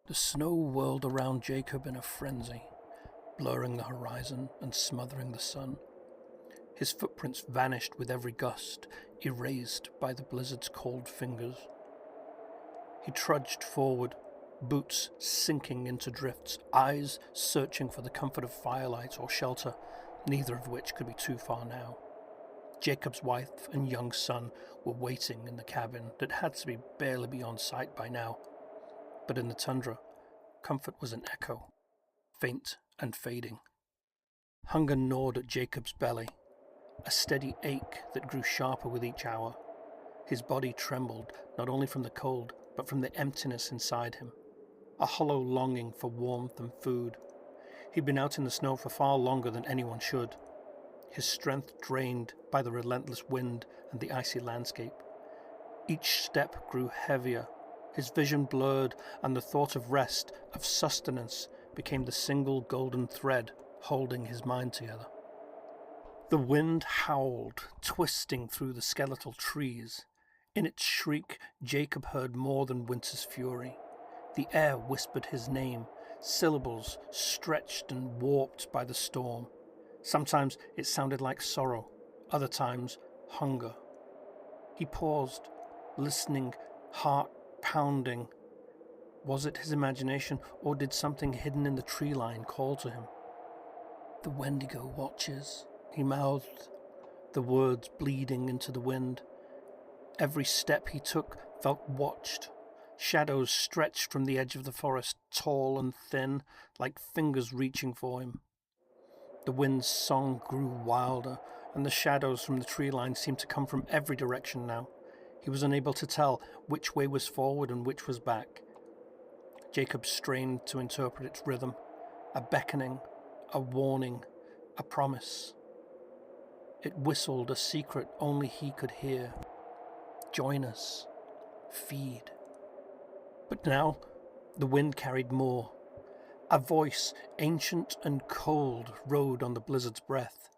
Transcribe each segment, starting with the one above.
The snow whirled around Jacob in a frenzy, blurring the horizon and smothering the sun. His footprints vanished with every gust, erased by the blizzard's cold fingers. He trudged forward, boots sinking into drifts, eyes searching for the comfort of firelight or shelter, neither of which could be too far now. Jacob's wife and young son were waiting in the cabin that had to be barely beyond sight by now. But in the tundra, comfort was an echo, faint and fading. Hunger gnawed at Jacob's belly, a steady ache that grew sharper with each hour. His body trembled, not only from the cold, but from the emptiness inside him, a hollow longing for warmth and food. He'd been out in the snow for far longer than anyone should, his strength drained by the relentless wind and the icy landscape. Each step grew heavier, his vision blurred, and the thought of rest, of sustenance, became the single golden thread holding his mind together. The wind howled, twisting through the skeletal trees. In its shriek, Jacob heard more than winter's fury. The air whispered his name, syllables stretched and warped by the storm. Sometimes it sounded like sorrow, other times hunger. He paused, listening, heart pounding. Was it his imagination, or did something hidden in the tree line call to him? "The Wendigo Watches," he mouthed, the words bleeding into the wind. Every step he took felt watched. Shadows stretched from the edge of the forest, tall and thin, like fingers reaching for him. The wind's song grew wilder, and the shadows from the tree line seemed to come from every direction now. He was unable to tell which way was forward and which was back. Jacob strained to interpret its rhythm, a beckoning, a warning, a promise. It whistled a secret only he could hear. Join us. Feed. But now the wind carried more. A voice, ancient and cold, rode on the blizzard's breath.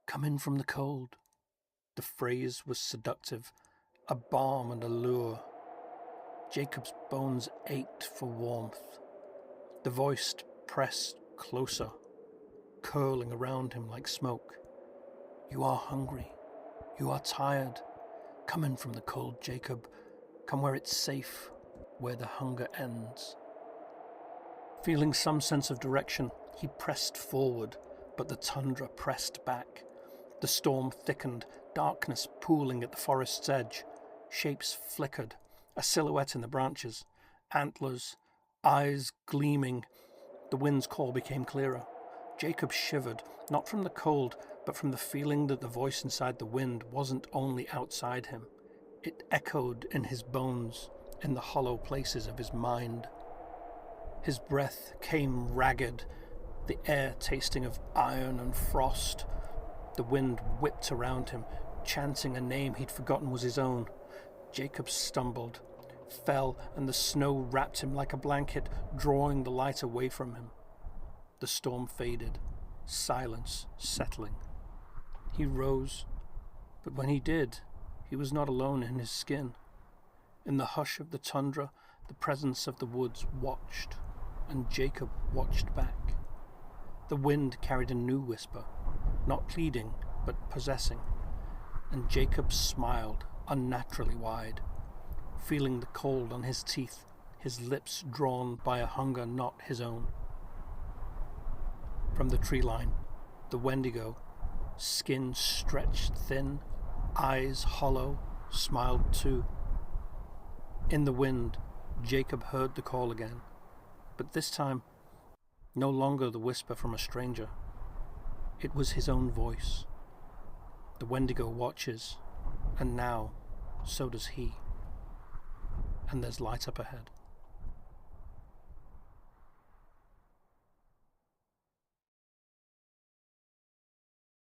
"Come in from the cold." The phrase was seductive, a balm and a lure. Jacob's bones ached for warmth. The voice pressed closer, curling around him like smoke. "You are hungry. You are tired. Come in from the cold, Jacob. Come where it's safe, where the hunger ends." Feeling some sense of direction, he pressed forward, but the tundra pressed back. The storm thickened, darkness pooling at the forest's edge. Shapes flickered, a silhouette in the branches, antlers, eyes gleaming. The wind's call became clearer. Jacob shivered, not from the cold, but from the feeling that the voice inside the wind wasn't only outside him. It echoed in his bones, in the hollow places of his mind. His breath came ragged, the air tasting of iron and frost. The wind whipped around him, chanting a name he'd forgotten was his own. Jacob stumbled, fell, and the snow wrapped him like a blanket, drawing the light away from him. The storm faded, silence settling. He rose, but when he did, he was not alone in his skin. In the hush of the tundra, the presence of the woods watched, and Jacob watched back. The wind carried a new whisper, not pleading, but possessing, and Jacob smiled unnaturally wide, feeling the cold on his teeth, his lips drawn by a hunger not his own. From the tree line, the Wendigo, skin stretched thin, eyes hollow, smiled too. In the wind, Jacob heard the call again, but this time, no longer the whisper from a stranger. It was his own voice. The Wendigo watches, and now, so does he. And there's light up ahead.